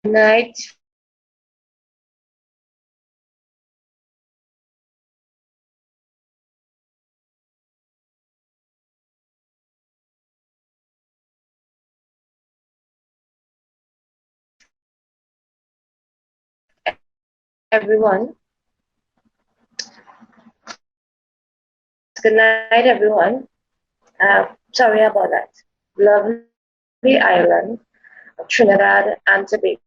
Night. Everyone. Good night, everyone. Sorry about that. Lovely island of Trinidad and Tobago.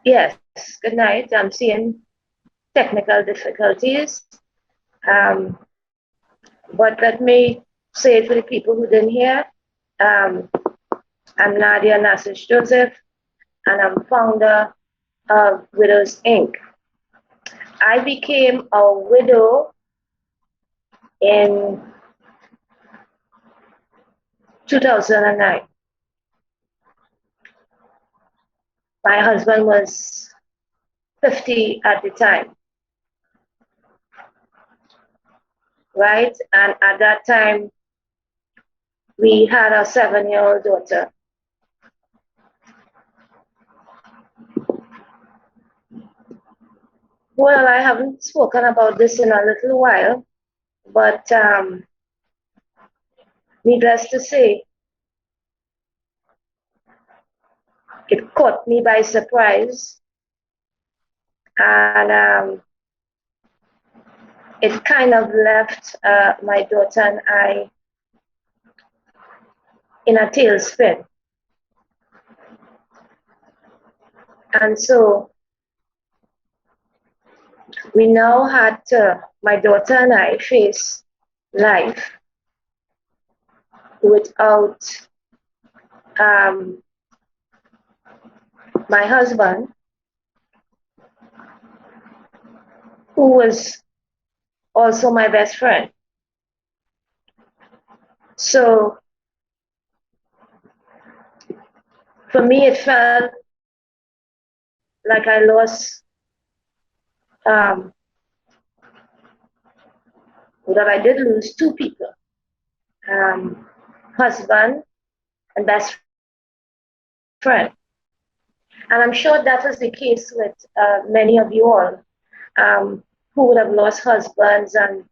Yes, good night. I'm seeing technical difficulties. Um, but let me say it for the people who didn't hear. Um, I'm Nadia Narcis Joseph, and I'm founder of Widows Inc. I became a widow in 2009. My husband was 50 at the time, right? And at that time, we had a 7-year-old daughter. Well, I haven't spoken about this in a little while, but needless to say, it caught me by surprise, and it kind of left my daughter and I in a tailspin. And so we now had to, my daughter and I, face life without my husband, who was also my best friend. So for me, it felt like I lost, that I did lose two people, husband and best friend. And I'm sure that was the case with many of you all, who would have lost husbands and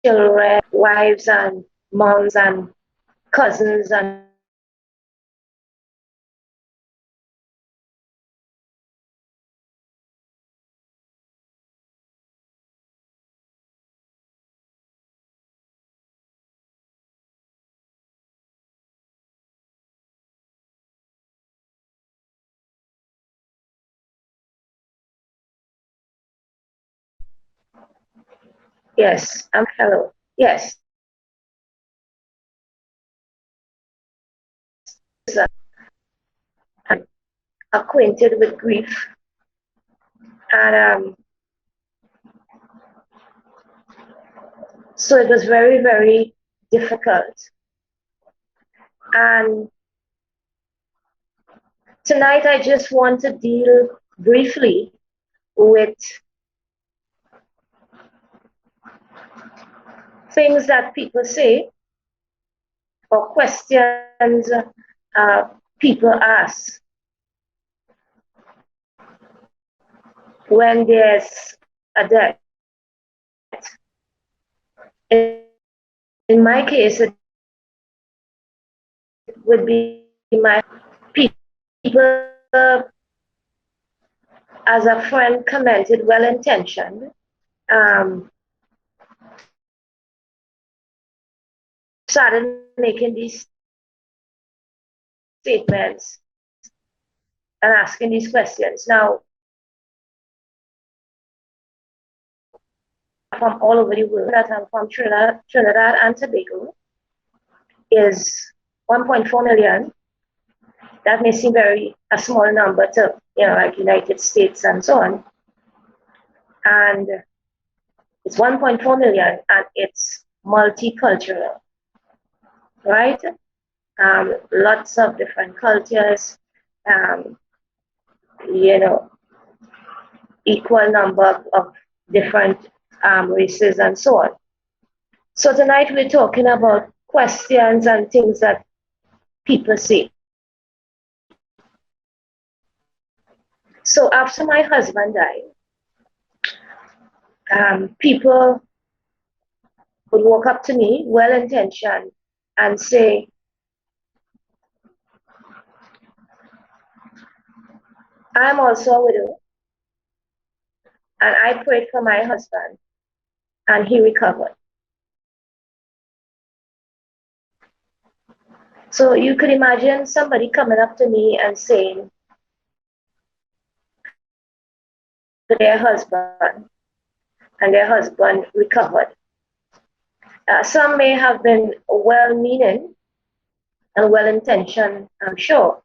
children, wives and moms and cousins and yes, I'm hello. Yes. I'm acquainted with grief. And so it was very, very difficult. And tonight I just want to deal briefly with things that people say or questions people ask when there's a death. In my case, it would be my people, as a friend commented, well-intentioned, started making these statements and asking these questions. Now, from all over the world, that I'm from Trinidad and Tobago, is 1.4 million. That may seem a small number to, like United States and so on. And it's 1.4 million and it's multicultural, right? Lots of different cultures, equal number of different races and so on. So tonight we're talking about questions and things that people say. So after my husband died, people would walk up to me, well-intentioned, and say, I'm also a widow, and I prayed for my husband, and he recovered. So you could imagine somebody coming up to me and saying to their husband, and their husband recovered. Some may have been well-meaning and well-intentioned, I'm sure.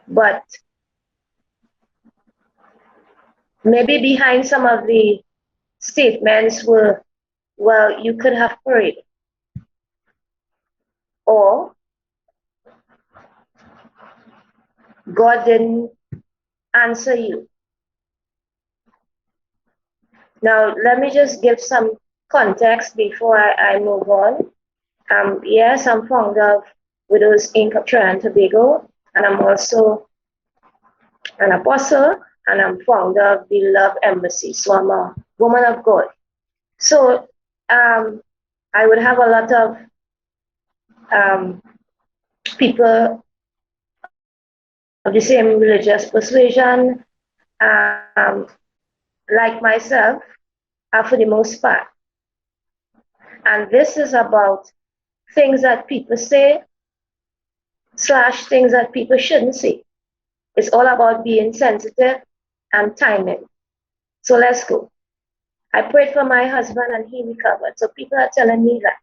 But maybe behind some of the statements were, well, you could have prayed. Or God didn't answer you. Now, let me just give some context before I move on. Yes, I'm founder of Widows Inc. of Trinidad and Tobago, and I'm also an apostle and I'm founder of the Love Embassy. So I'm a woman of God. So I would have a lot of people of the same religious persuasion, um, like myself, for the most part. And this is about things that people say / things that people shouldn't say. It's all about being sensitive and timing. So let's go. I prayed for my husband and he recovered. So people are telling me that,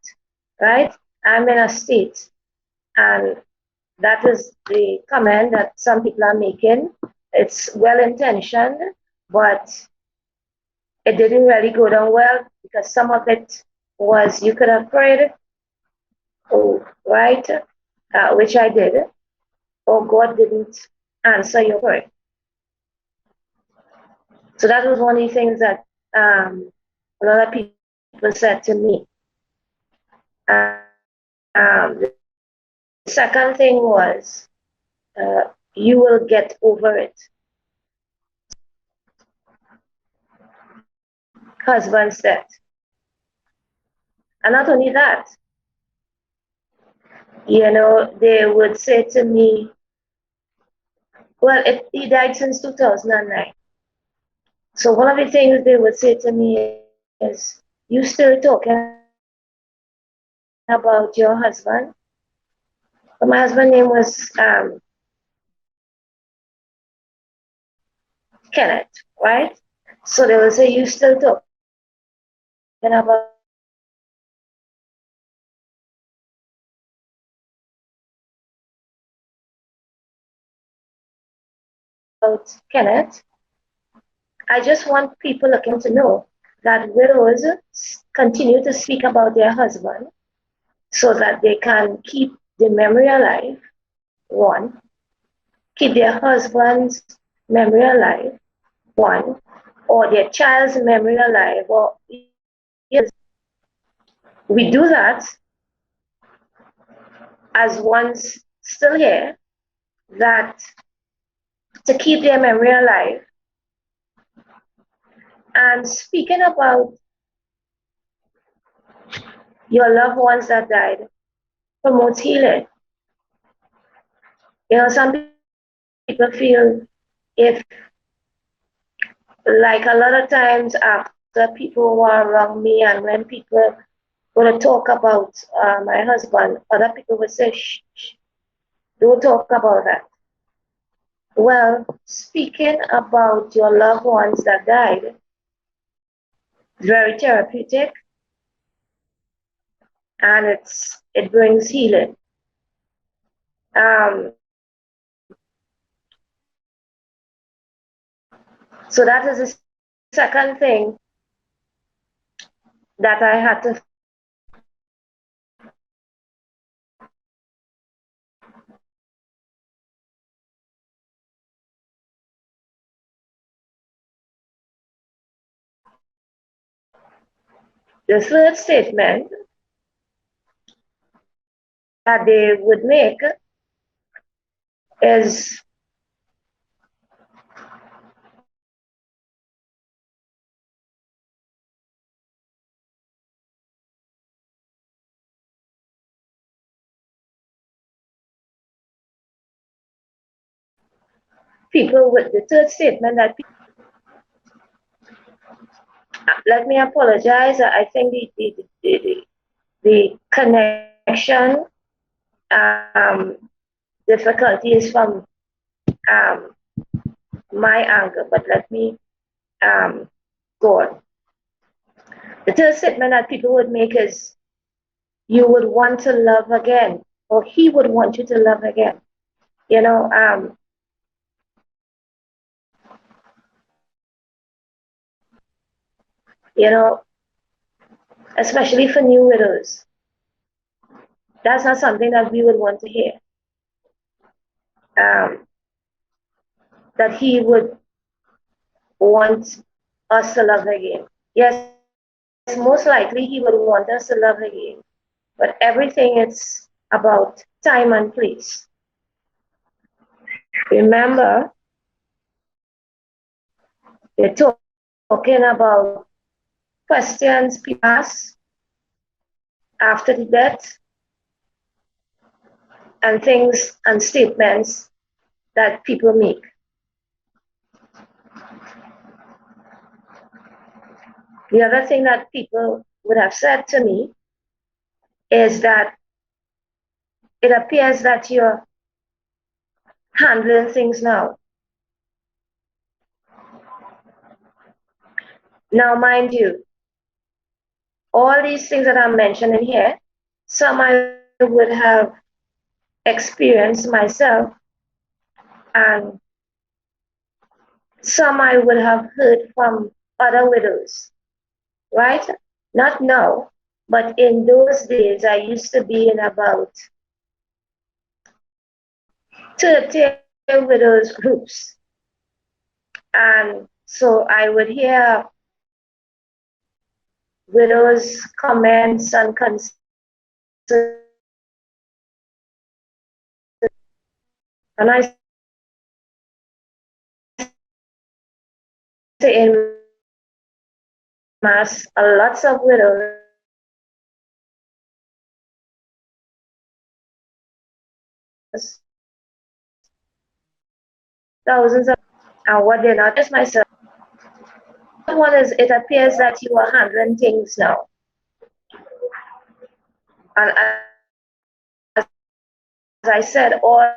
right? I'm in a state, and that is the comment that some people are making. It's well intentioned, but it didn't really go down well because some of it was you could have prayed, oh, right? Which I did, or God didn't answer your prayer. So that was one of the things that a lot of people said to me. The second thing was, you will get over it. Husband said. And not only that, they would say to me, well, he died since 2009. So one of the things they would say to me is, you still talking about your husband? But my husband's name was Kenneth, right? So they will say, you still talking about Kenneth. I just want people looking to know that widows continue to speak about their husband so that they can keep the memory alive, one, keep their husband's memory alive, one, or their child's memory alive, or yes, we do that as one's still here, that to keep their memory alive. And speaking about your loved ones that died promotes healing. Some people feel if, like a lot of times after people who are around me, and when people go to talk about my husband, other people would say, shh, shh, don't talk about that. Well, speaking about your loved ones that died, very therapeutic, and it brings healing. So that is the second thing that I had to. The third statement that they would make is, people with the third statement that let me apologize. I think the connection difficulty is from my angle, but let me go on. The third statement that people would make is, you would want to love again, or he would want you to love again. Especially for new widows. That's not something that we would want to hear. That he would want us to love again. Yes, most likely he would want us to love again. But everything is about time and place. Remember, They're talking about questions people ask after the death and things and statements that people make. The other thing that people would have said to me is that it appears that you're handling things now. Now, mind you, all these things that I'm mentioning here, some I would have experienced myself, and some I would have heard from other widows, right? Not now, but in those days, I used to be in about 30 widows groups. And so I would hear widows' comments and concerns, and I say in mass, lots of widows, thousands of, and what they're not just myself. One is, it appears that you are handling things now. And as I said, all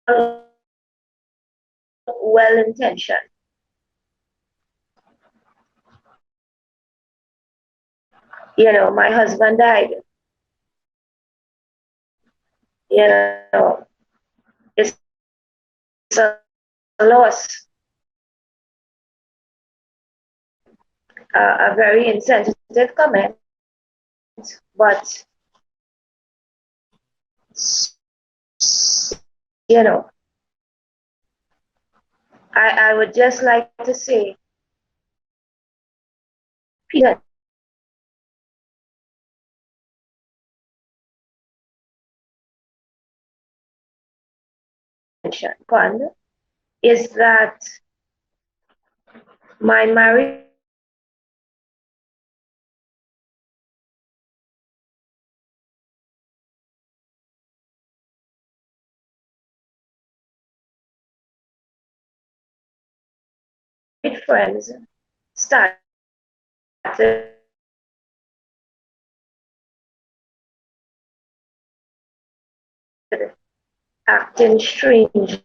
well intentioned. You know, my husband died. You know, it's a loss, a very insensitive comment, but you know, I would just like to say, Peter, fund is that my married friends started acting strangely.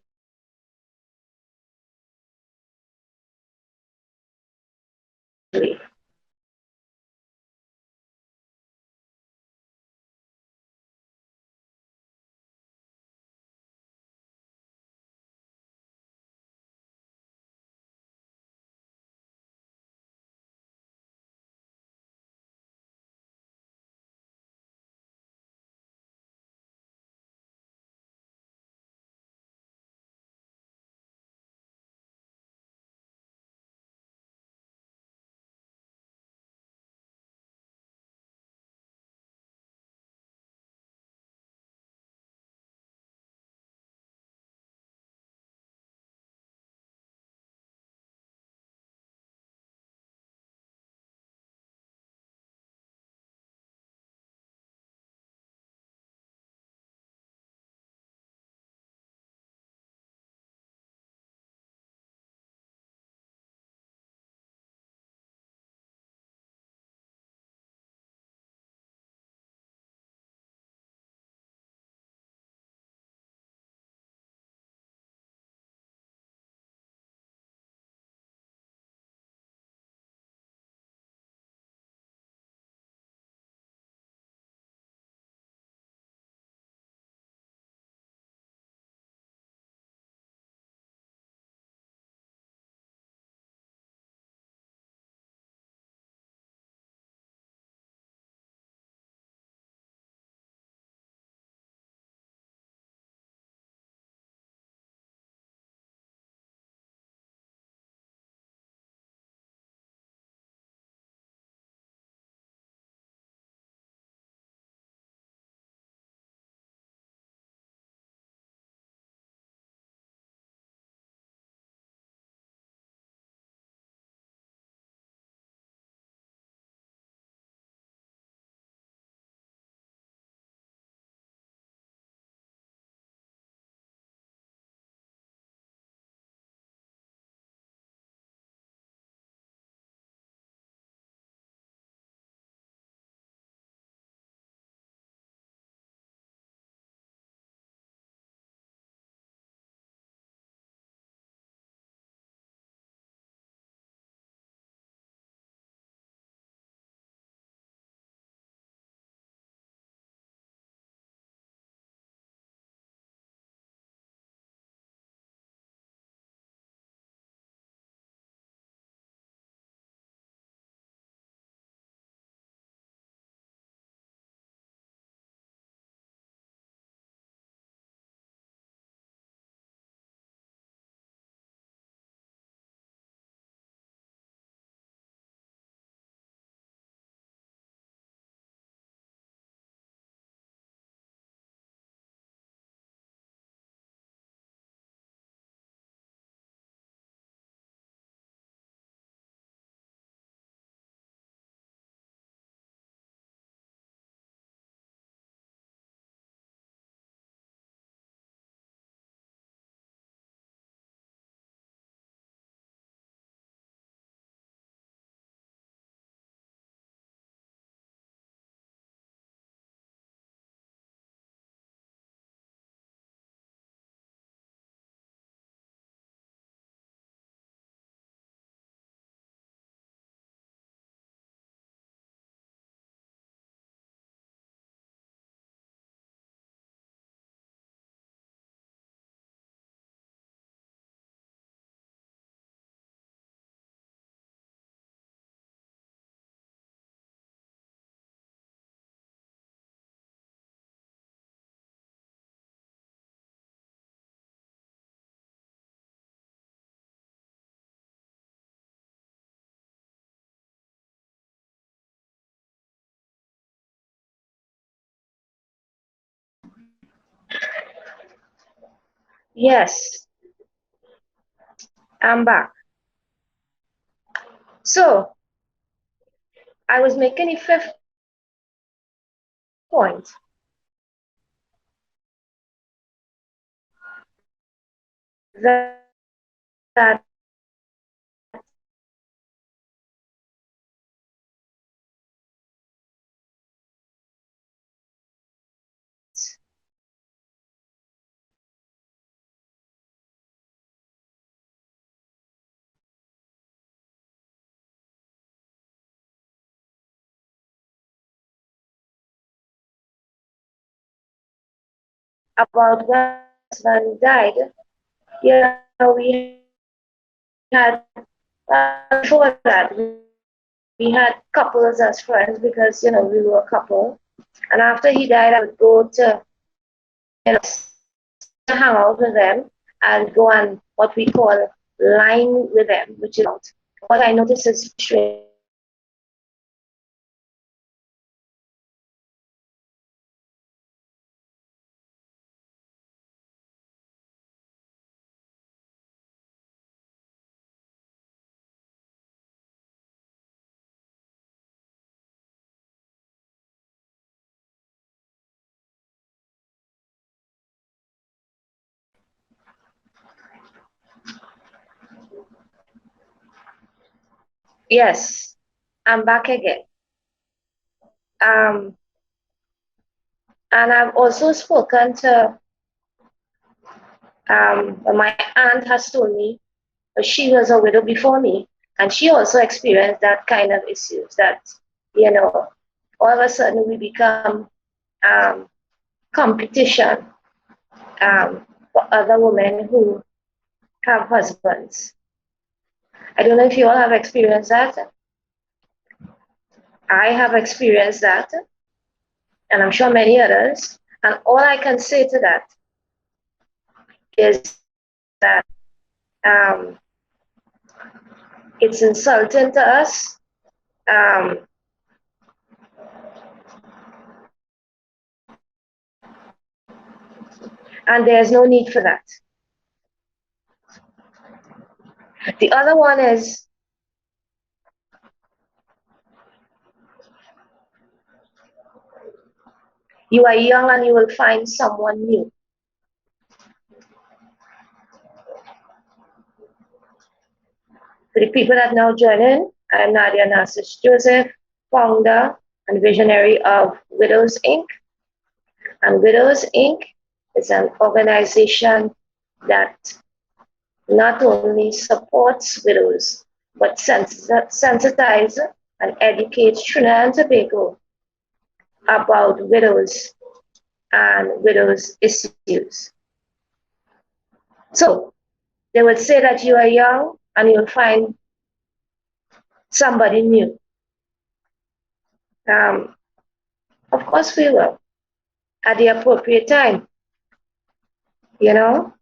Yes, I'm back. So I was making a fifth point that about when my husband died, we had before that we had couples as friends because we were a couple. And after he died, I would go to hang out with them and go on what we call line with them, which is out. What I noticed is strange Yes, I'm back again. Um, and I've also spoken to my aunt has told me she was a widow before me, and she also experienced that kind of issues. That you know, all of a sudden we become um, competition for other women who have husbands. I don't know if you all have experienced that. I have experienced that, and I'm sure many others. And all I can say to that is that um, it's insulting to us. Um, and there's no need for that. The other one is you are young and you will find someone new. For the people that now join in, I'm Nadia Narcis Joseph, founder and visionary of Widows Inc. And Widows Inc. is an organization that not only supports widows, but sensitizes and educates Trinidad and Tobago about widows and widows' issues. So they would say that you are young and you'll find somebody new. Of course we will, at the appropriate time, you know?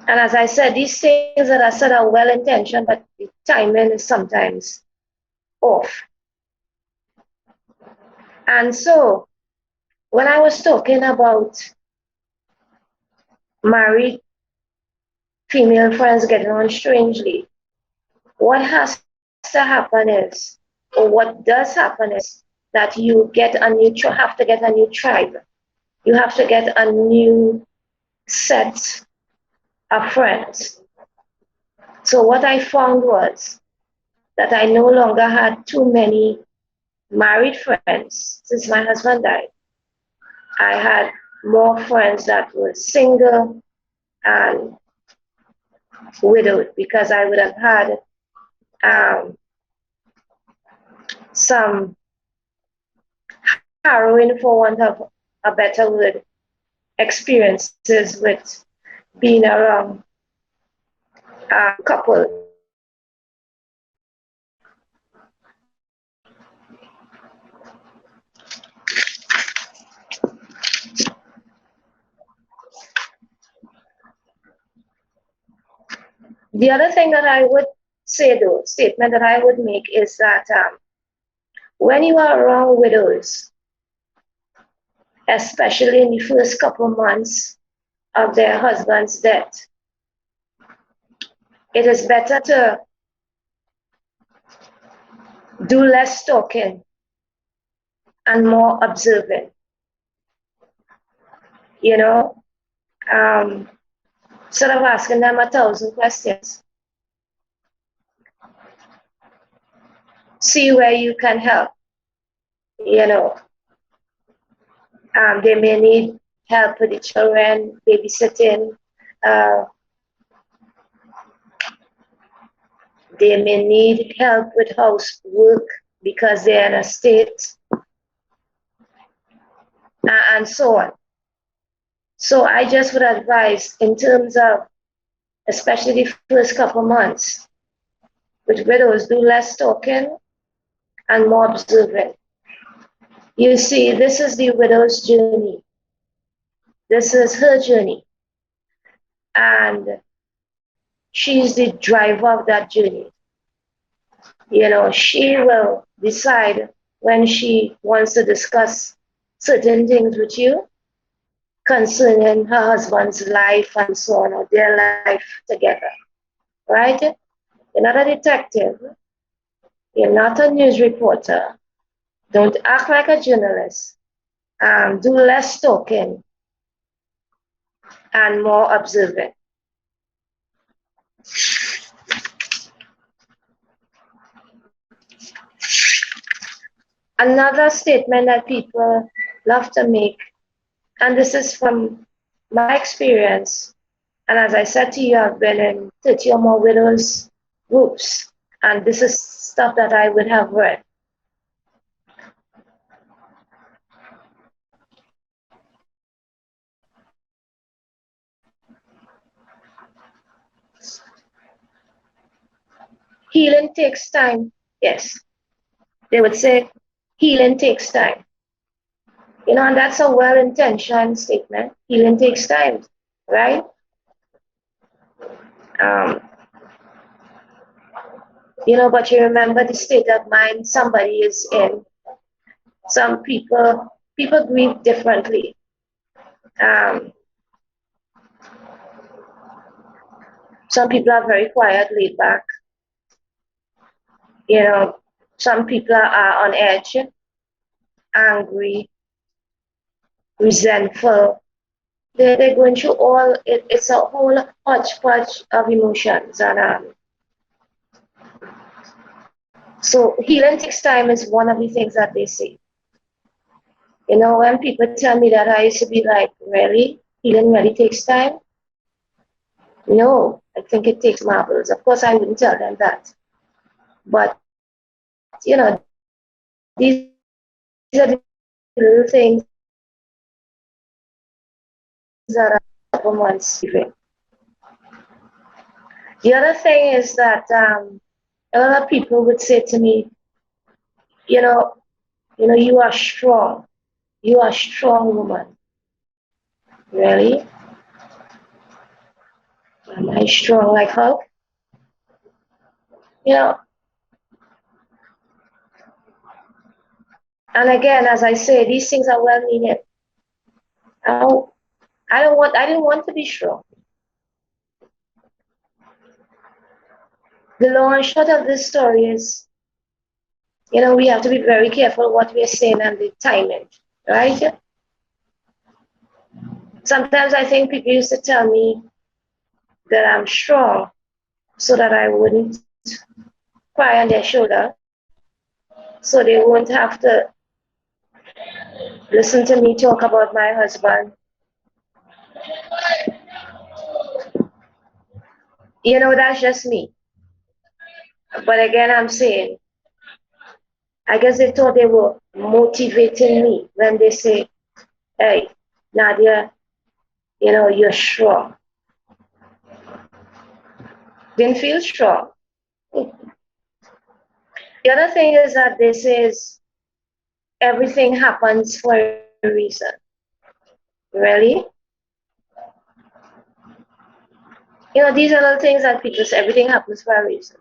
And as I said, these things that are said are well intentioned, but the timing is sometimes off. And so when I was talking about married female friends getting on strangely, what has to happen is, or what does happen is, that you get a new have to get a new tribe. You have to get a new set of friends. So what I found was that I no longer had too many married friends since my husband died. I had more friends that were single and widowed because I would have had some harrowing, for want of a better word, experiences with being around a couple. The other thing that I would say, though, statement that I would make is that when you are around widows, especially in the first couple months, of their husband's death, it is better to do less talking and more observing. You know, instead of asking them 1,000 questions, see where you can help. You know, they may need help with the children, babysitting. They may need help with housework because they're in a state, and so on. So I just would advise, in terms of, especially the first couple months, with widows, do less talking and more observing. You see, this is the widow's journey. This is her journey. And she's the driver of that journey. You know, she will decide when she wants to discuss certain things with you concerning her husband's life and so on, or their life together, right? You're not a detective. You're not a news reporter. Don't act like a journalist. Do less talking and more observing. Another statement that people love to make, and this is from my experience, and as I said to you, I've been in 30 or more widows groups, and this is stuff that I would have read. Healing takes time. Yes. They would say healing takes time. You know, and that's a well-intentioned statement. Healing takes time, right? You know, but you remember the state of mind somebody is in. Some people grieve differently. Some people are very quiet, laid back. You know, some people are on edge, angry, resentful. They're going through all, it's a whole hodgepodge of emotions. And so healing takes time is one of the things that they say. You know, when people tell me that, I used to be like, really? Healing really takes time? No, I think it takes marbles. Of course, I wouldn't tell them that. But, you know, these are the little things that are a couple months giving. The other thing is that a lot of people would say to me, you know, you are strong. You are a strong woman. Really? Am I strong like Hulk? You know, and again, as I say, these things are well meaning. I didn't want to be strong. The long and short of this story is, you know, we have to be very careful what we are saying and the timing, right? Sometimes I think people used to tell me that I'm strong so that I wouldn't cry on their shoulder, so they won't have to listen to me talk about my husband. You know, that's just me. But again, I'm saying, I guess they thought they were motivating me when they say, hey, Nadia, you know, you're strong. Didn't feel strong. The other thing is that they says everything happens for a reason. Really? You know, these are the things that people say, everything happens for a reason.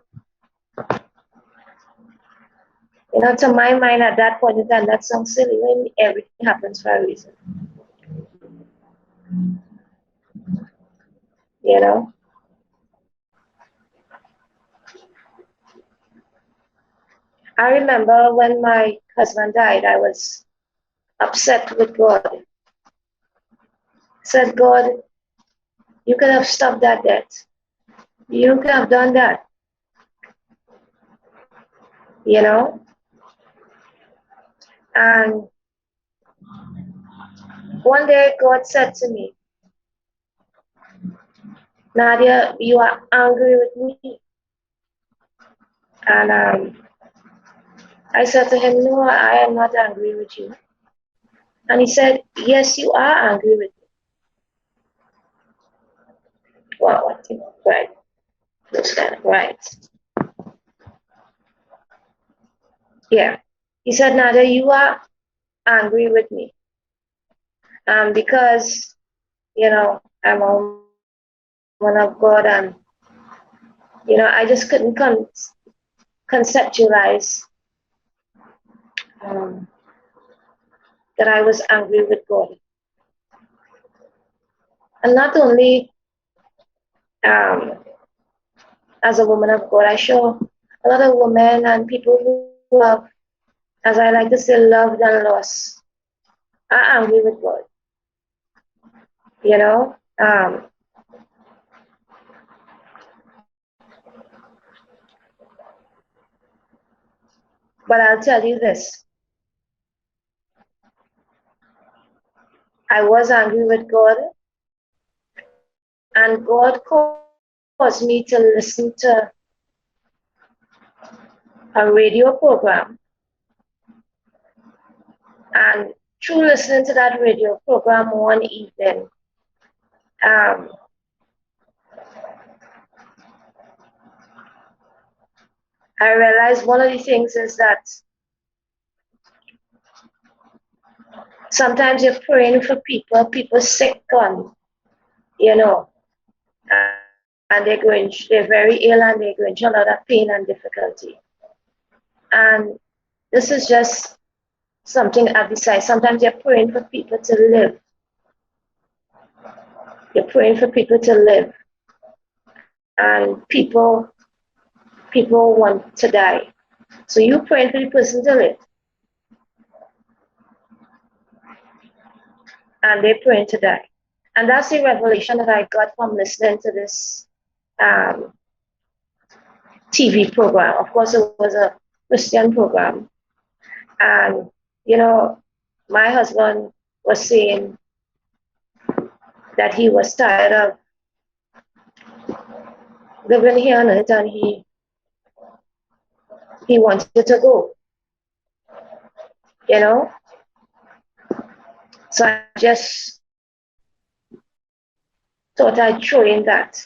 You know, to my mind at that point in time, that sounds silly when everything happens for a reason. you know. I remember when my husband died, I was upset with God. I said, God, you could have stopped that death. You could have done that, you know. And one day God said to me, Nadia, you are angry with me. And I said to him, no, I am not angry with you. And he said, yes, you are angry with me. Wow, I think, right. Right. Yeah. He said, Nadia, you are angry with me. Because, you know, I'm a woman of God and, you know, I just couldn't conceptualize um, that I was angry with God. And not only um, as a woman of God, I show a lot of women and people who have, as I like to say, loved and lost, are angry with God. You know, but I'll tell you this: I was angry with God, and God caused me to listen to a radio program, and through listening to that radio program one evening, um, I realized one of the things is that sometimes you're praying for people sick on, you know, and they're very ill and they're going through a lot of pain and difficulty. And this is just something I've decided. Sometimes you're praying for people to live. You're praying for people to live. And people want to die. So you praying for the person to live. And they're praying to die. And that's the revelation that I got from listening to this TV program. Of course, it was a Christian program. And, you know, my husband was saying that he was tired of living here on earth and he wanted to go, you know. So I just thought I'd throw in that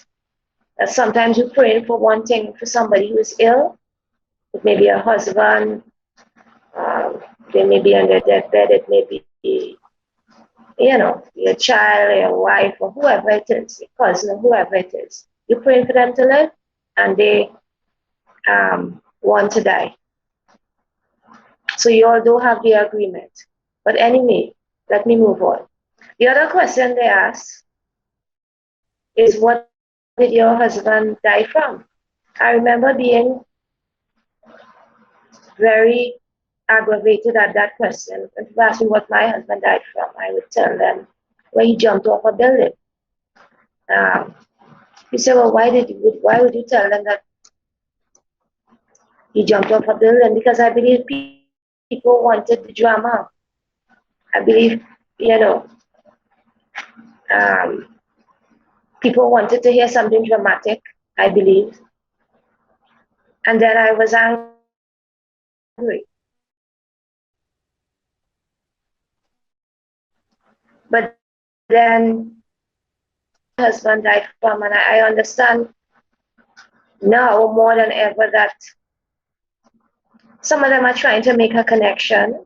sometimes you're praying for one thing for somebody who is ill. It may be a husband, they may be on their deathbed, it may be, you know, your child, your wife, or whoever it is, your cousin, whoever it is. You're praying for them to live, and they want to die. So you all do have the agreement. But anyway, let me move on. The other question they ask is, what did your husband die from? I remember being very aggravated at that question. If you ask me what my husband died from, I would tell them, well, he jumped off a building. You say, well, why would you tell them that he jumped off a building? Because I believe people wanted the drama. I believe, you know, people wanted to hear something dramatic, I believe. And then I was angry. But then my husband died from, and I understand now more than ever that some of them are trying to make a connection.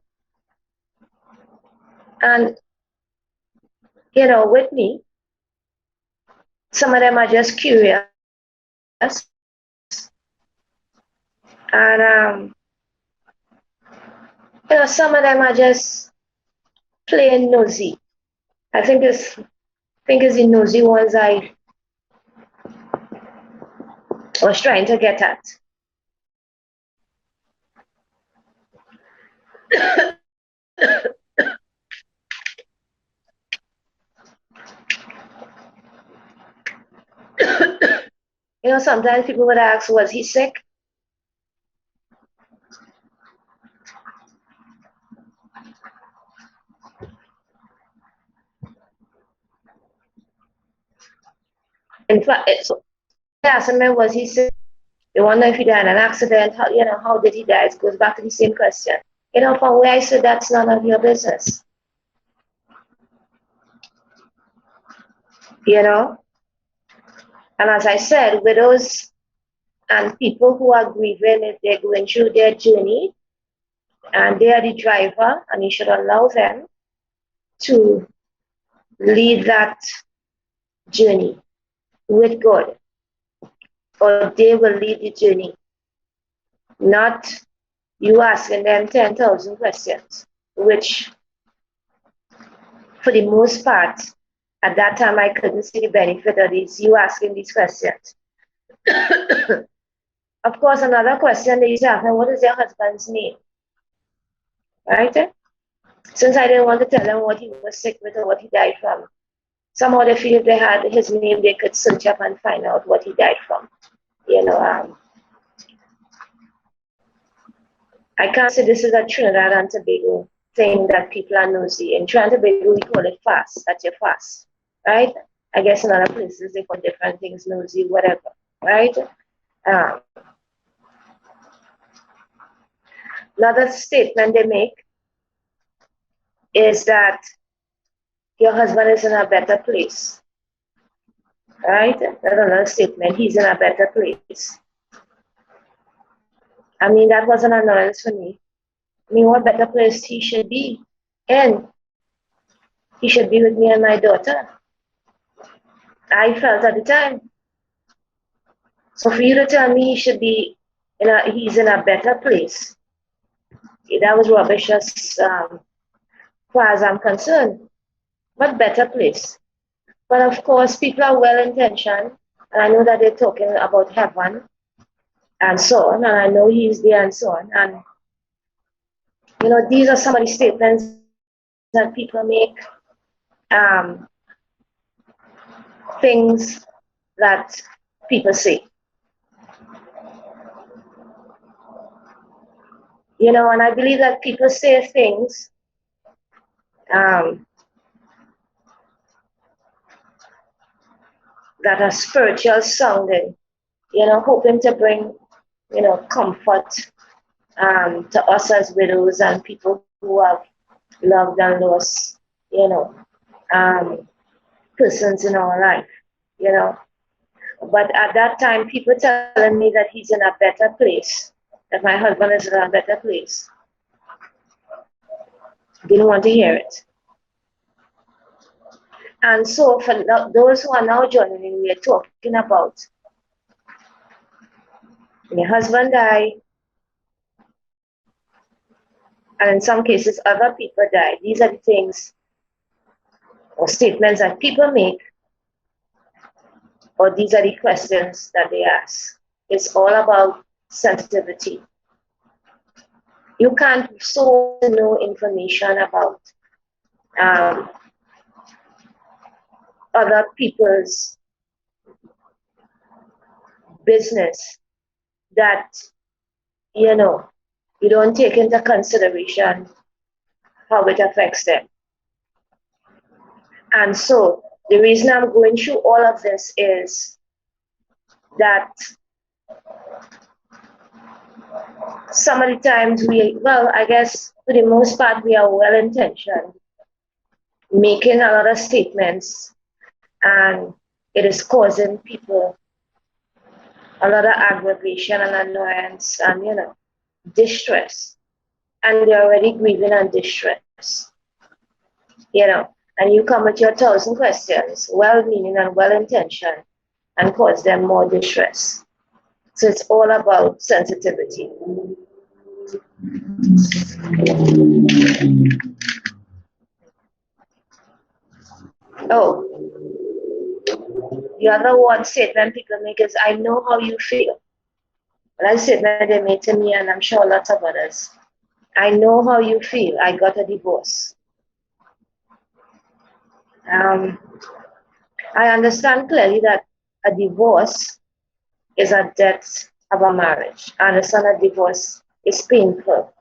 And, you know, with me, some of them are just curious. And, you know, some of them are just plain nosy. I think it's the nosy ones I was trying to get at. Sometimes people would ask, was he sick? In fact, they asked him, was he sick? They wonder if he died in an accident. How did he die? It goes back to the same question. From where I said that's none of your business. And as I said, widows and people who are grieving, if they're going through their journey, and they are the driver, and you should allow them to lead that journey with God, or they will lead the journey, not you asking them 10,000 questions, which for the most part, at that time, I couldn't see the benefit of these, you asking these questions. Of course, another question they used to ask me, what is your husband's name? Right? Since I didn't want to tell them what he was sick with or what he died from, somehow they feel if they had his name, they could search up and find out what he died from. I can't say this is a Trinidad and Tobago thing that people are nosy. In Trinidad and Tobago, we call it fast. That's your fast, right? I guess in other places they call different things, nosy, whatever, right? Another statement they make is that your husband is in a better place, right? That's another statement. He's in a better place. I mean, that was an annoyance for me. I mean, what better place he should be in? He should be with me and my daughter. I felt at the time. So for you to tell me he should be he's in a better place, that was rubbish as far as I'm concerned. What better place? But of course, people are well-intentioned, and I know that they're talking about heaven and so on, and I know he's there and so on. And these are some of the statements that people make, things that people say. And I believe that people say things that are spiritual sounding, hoping to bring, comfort to us as widows and people who have loved and lost, persons in our life, But at that time, people telling me that he's in a better place, that my husband is in a better place. Didn't want to hear it. And so for those who are now joining in, we are talking about when your husband died, and in some cases other people die. These are the things or statements that people make, or these are the questions that they ask. It's all about sensitivity. You can't so know information about other people's business that you don't take into consideration how it affects them. And so the reason I'm going through all of this is that some of the times I guess for the most part we are well-intentioned, making a lot of statements, and it is causing people a lot of aggravation and annoyance and distress, and they're already grieving and distress, and you come with your 1,000 questions, well-meaning and well-intentioned, and cause them more distress. So it's all about sensitivity. Oh, the other one statement people make is, I know how you feel. That's a statement they made to me, and I'm sure lots of others. I know how you feel. I got a divorce. I understand clearly that a divorce is a death of a marriage. I understand that divorce is painful,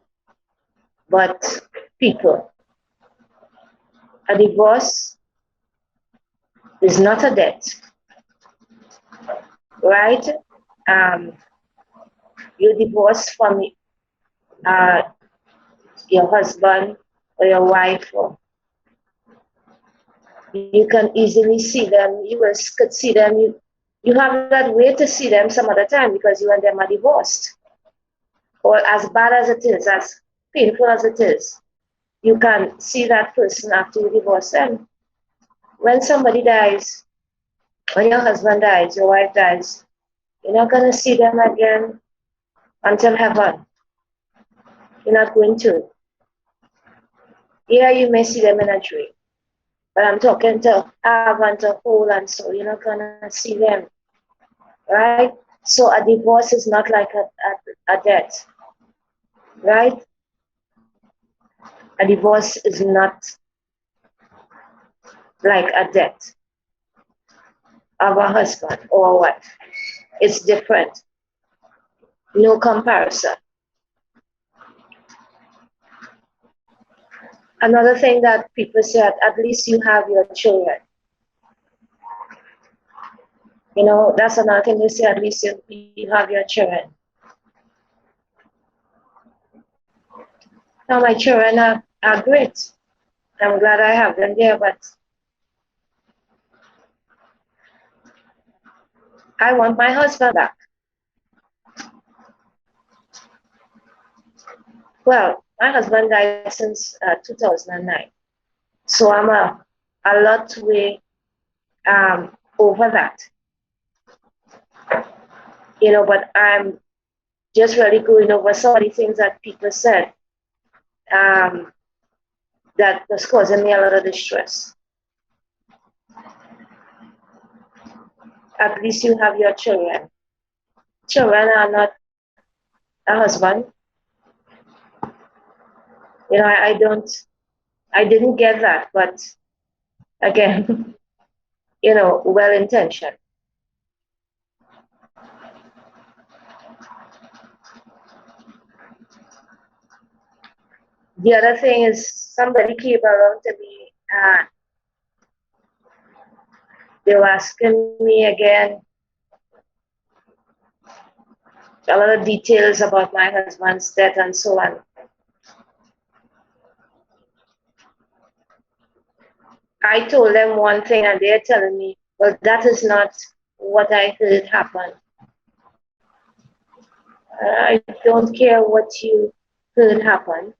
but people, a divorce is not a death, right? Um, you divorce from uh, your husband or your wife, or you can easily see them. You could see them. You have that way to see them some other time because you and them are divorced. Or as bad as it is, as painful as it is, you can see that person after you divorce them. When somebody dies, when your husband dies, your wife dies, you're not going to see them again until heaven. You're not going to. Yeah, you may see them in a dream, but I'm talking to heaven, to whole and soul. You're not going to see them, right? So a divorce is not like a death, right? A divorce is not like a death of a husband or a wife. It's different. No comparison. Another thing that people say, at least you have your children. You know, that's another thing they say, at least you have your children. Now, my children are great. I'm glad I have them there, but I want my husband back. Well, my husband died since 2009. So I'm a lot way over that. You know, but I'm just really going over some of the things that people said that was causing me a lot of distress. At least you have your children. Children are not a husband. You know, I didn't get that, but again, you know, well intentioned. The other thing is somebody came around to me and they were asking me again a lot of details about my husband's death and so on. I told them one thing and they're telling me, well, that is not what I heard happen. I don't care what you heard happen.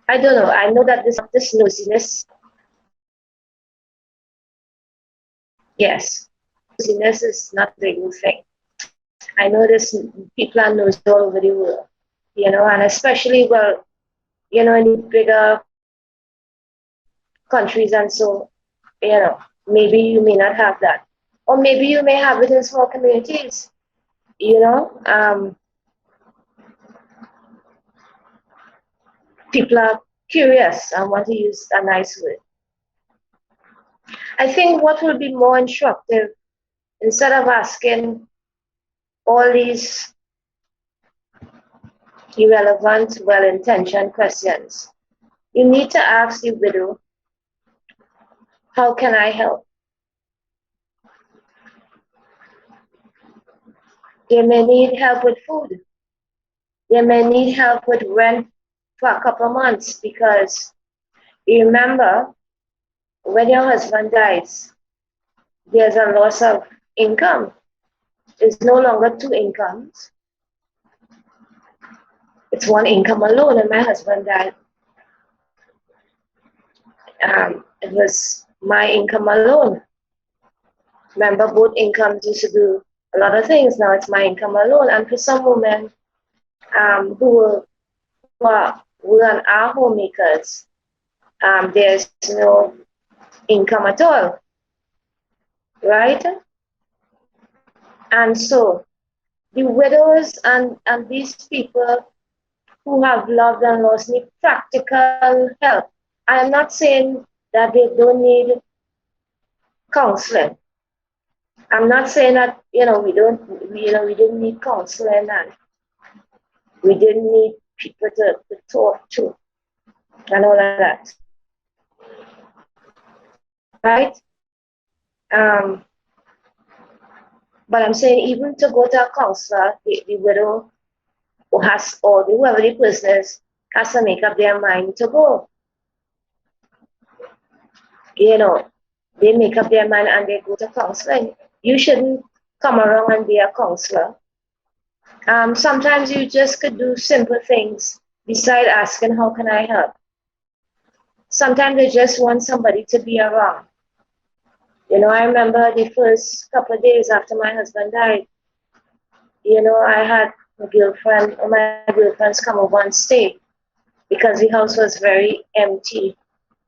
I don't know. I know that this nosiness, yes, nosiness is not the good thing. I know this people are nosy all over the world, you know, and especially, well, you know, in the bigger countries and so, you know, maybe you may not have that. Or maybe you may have it in small communities, you know. People are curious and want to use a nice word. I think what will be more instructive, instead of asking all these irrelevant, well-intentioned questions, you need to ask the widow, how can I help? They may need help with food. They may need help with rent for a couple of months because you remember when your husband dies, there's a loss of income. It's no longer two incomes. It's one income alone, and my husband died. It was my income alone. Remember, both incomes used to do a lot of things. Now it's my income alone. And for some women who are homemakers, there's no income at all, right? And so the widows and these people who have loved and lost need practical help. I am not saying that they don't need counseling. I'm not saying that we didn't need counseling and we didn't need people to talk to and all of that, right? Um, but I'm saying even to go to a counselor, the widow who has, or whoever the person is, has to make up their mind to go. They make up their mind and they go to counseling. You shouldn't come around and be a counselor. Sometimes you just could do simple things beside asking, how can I help? Sometimes they just want somebody to be around. I remember the first couple of days after my husband died, I had my girlfriends come over and stay because the house was very empty,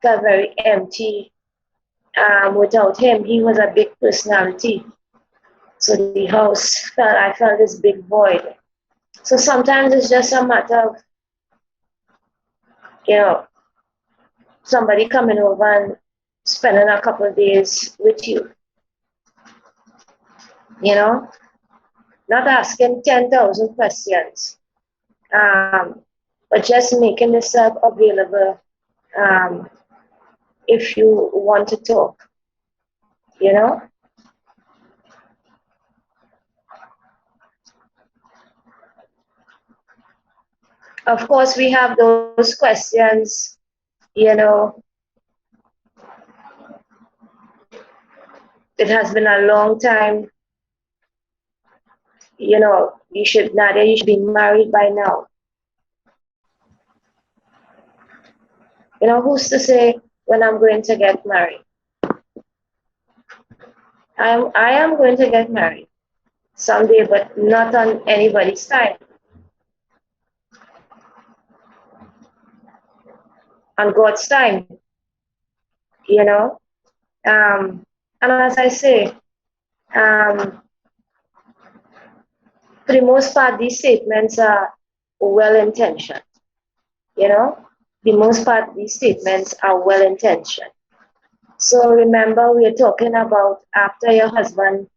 felt very empty. Without him, he was a big personality. So the house I felt this big void. So sometimes it's just a matter of, somebody coming over and spending a couple of days with you. Not asking 10,000 questions, but just making yourself available if you want to talk, Of course, we have those questions, it has been a long time. Nadia, you should be married by now. Who's to say when I'm going to get married? I am going to get married someday, but not on anybody's time. On God's time, And as I say, for the most part, these statements are well-intentioned. The most part, these statements are well-intentioned. So remember, we are talking about after your husband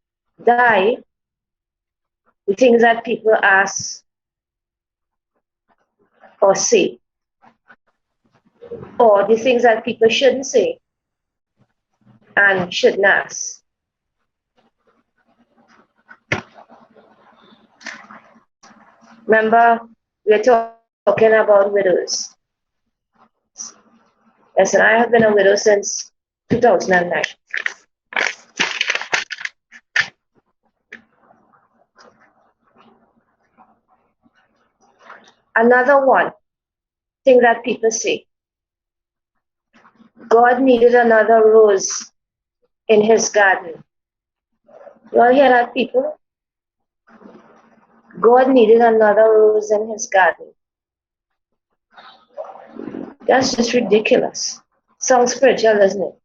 died, the things that people ask or say, or the things that people shouldn't say and shouldn't ask. Remember, we're talking about widows. Listen, I have been a widow since 2009. Another one thing that people say, God needed another rose in his garden. You all hear that, people? God needed another rose in his garden. That's just ridiculous. Sounds spiritual, doesn't it?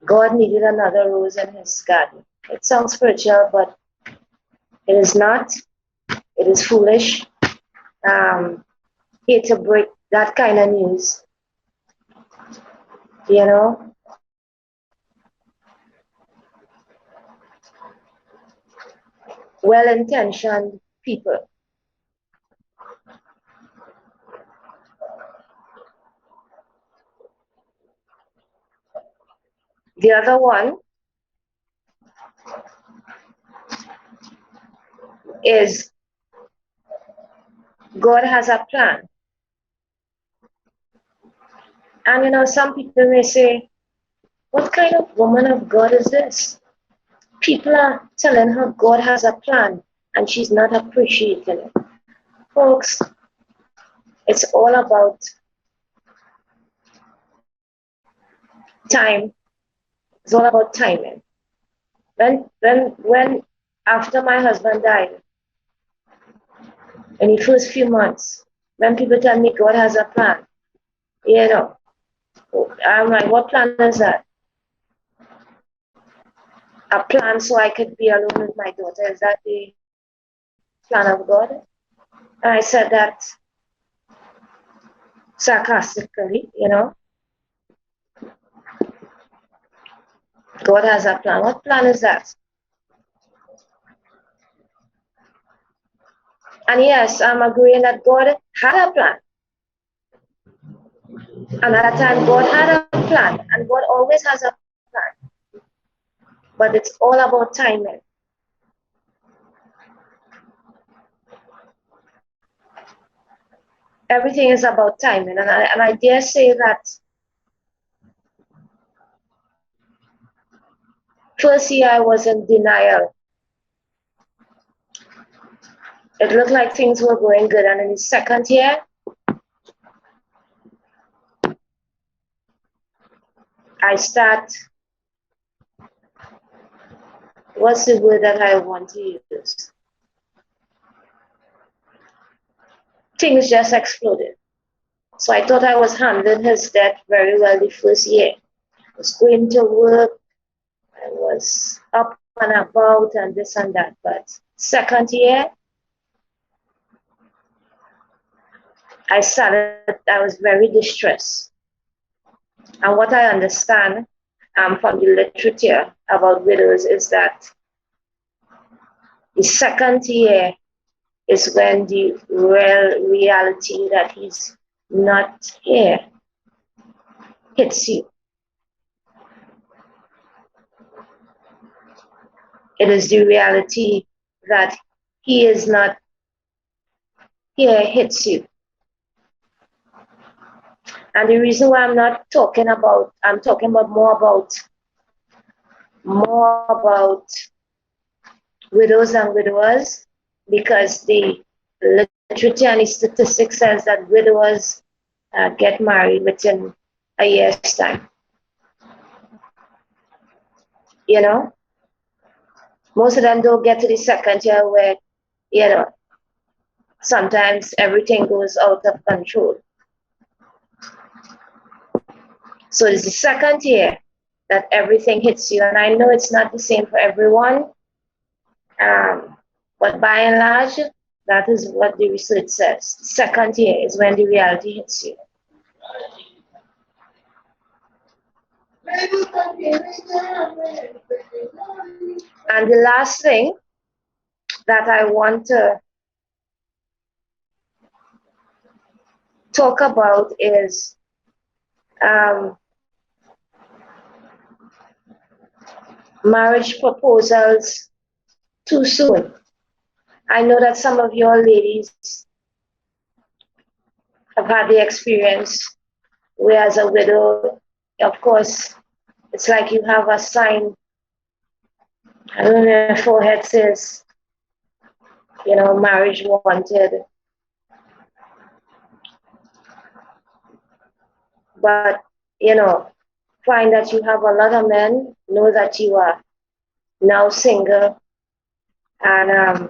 God needed another rose in his garden. It sounds spiritual, but it is not. It is foolish. Hate to break that kind of news. Well-intentioned people. The other one is God has a plan. And some people may say, what kind of woman of God is this? People are telling her God has a plan and she's not appreciating it. Folks, it's all about time. It's all about timing. When after my husband died, in the first few months, when people tell me God has a plan, you know, I'm like, what plan is that? A plan so I could be alone with my daughter. Is that the plan of God? And I said that sarcastically, you know. God has a plan. What plan is that? And yes, I'm agreeing that God had a plan. And at that time, God had a plan. And God always has a plan. But it's all about timing. Everything is about timing. And I dare say that first year I was in denial. It looked like things were going good. And in the second year, I start, what's the word that I want to use? Things just exploded. So I thought I was handling his death very well the first year. I was going to work, I was up and about and this and that. But second year, I was very distressed. And what I understand from the literature about widows is that the second year is when the real reality that he's not here hits you. It is the reality that he is not here hits you. And the reason why I'm talking about more about widows and widowers, because the literature and the statistics says that widowers get married within a year's time. You know, most of them don't get to the second year where, you know, sometimes everything goes out of control. So it's the second year that everything hits you. And I know it's not the same for everyone. But by and large, that is what the research says. Second year is when the reality hits you. And the last thing that I want to talk about is marriage proposals too soon. I know that some of your ladies have had the experience where, as a widow, of course, it's like you have a sign, I don't know, your forehead says, you know, marriage wanted. But, you know, find that you have a lot of men, know that you are now single, and,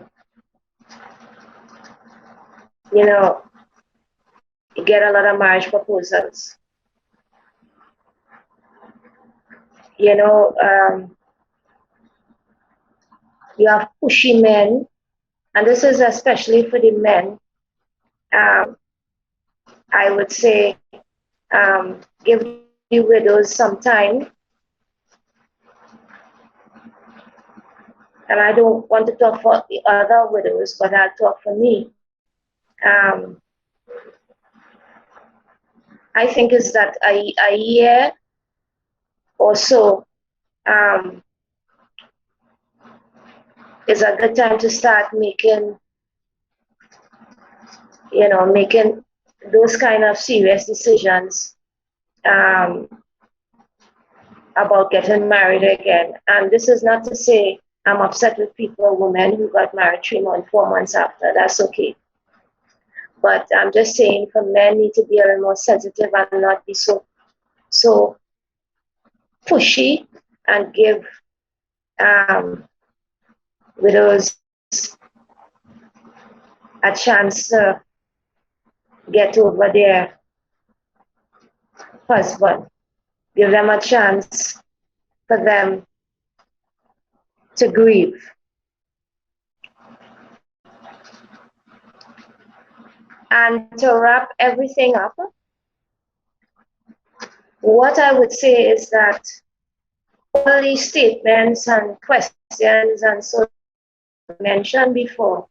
you know, you get a lot of marriage proposals. You know, you have pushy men, and this is especially for the men. I would say give the widows some time. And I don't want to talk for the other widows, but I'll talk for me. I think is that a year or so is a good time to start making, you know, making those kind of serious decisions about getting married again. And this is not to say I'm upset with people, women who got married 3 months, 4 months after. That's okay. But I'm just saying for men need to be a little more sensitive and not be so pushy and give widows a chance to get over their husband, give them a chance for them to grieve. And to wrap everything up, what I would say is that all these statements and questions and so mentioned before,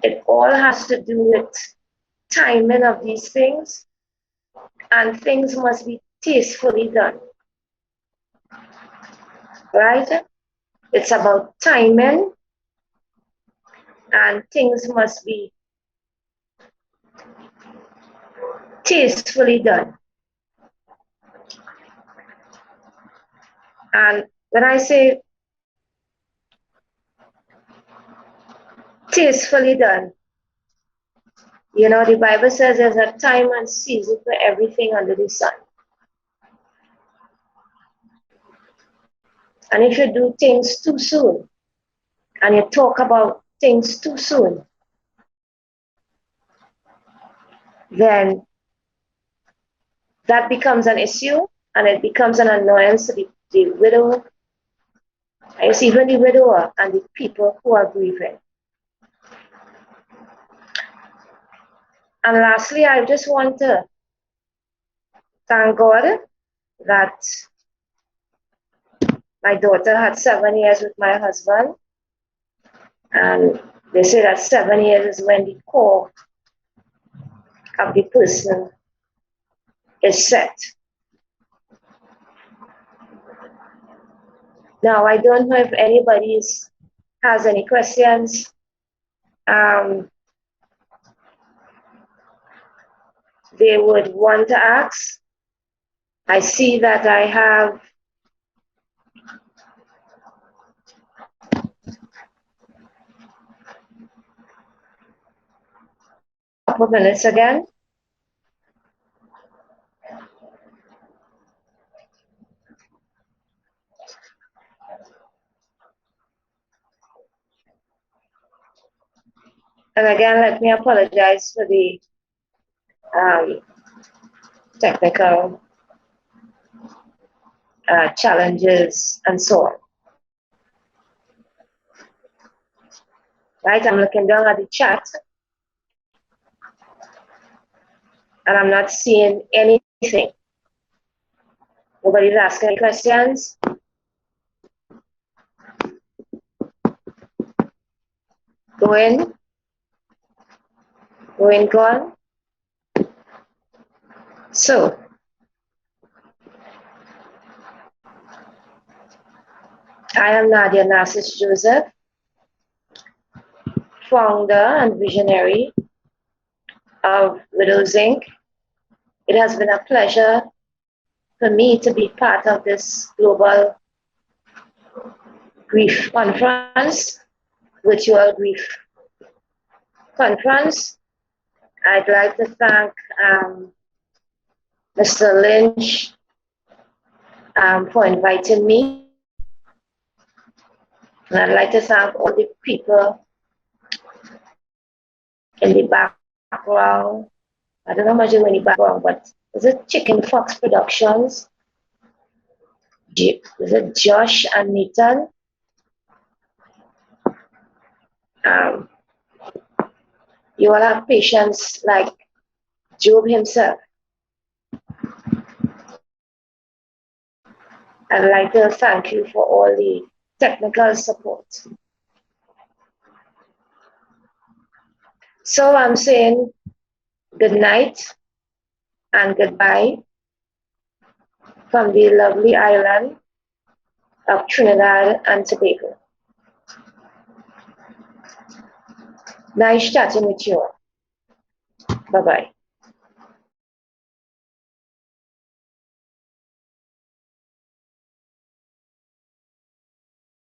it all has to do with timing of these things, and things must be tastefully done. Right? It's about timing, and things must be tastefully done. And when I say tastefully done, you know, the Bible says there's a time and season for everything under the sun. And if you do things too soon, and you talk about things too soon, then that becomes an issue, and it becomes an annoyance to the widow, I guess even the widower and the people who are grieving. And lastly, I just want to thank God that my daughter had 7 years with my husband. And they say that 7 years is when the core of the person is set. Now, I don't know if anybody has any questions. They would want to ask. I see that I have a couple minutes again. And again, let me apologize for the technical challenges and so on. Right, I'm looking down at the chat and I'm not seeing anything. Nobody's asking any questions. Going, gone. So, I am Nadia Narcis Joseph, founder and visionary of Widows Inc. It has been a pleasure for me to be part of this global grief conference, virtual grief conference. I'd like to thank Mr. Lynch for inviting me. And I'd like to thank all the people in the background. I don't know much in the background, but is it Chicken Fox Productions? Is it Josh and Nathan? You all have patience like Job himself. I'd like to thank you for all the technical support. So I'm saying good night and goodbye from the lovely island of Trinidad and Tobago. Nice chatting with you all. Bye-bye.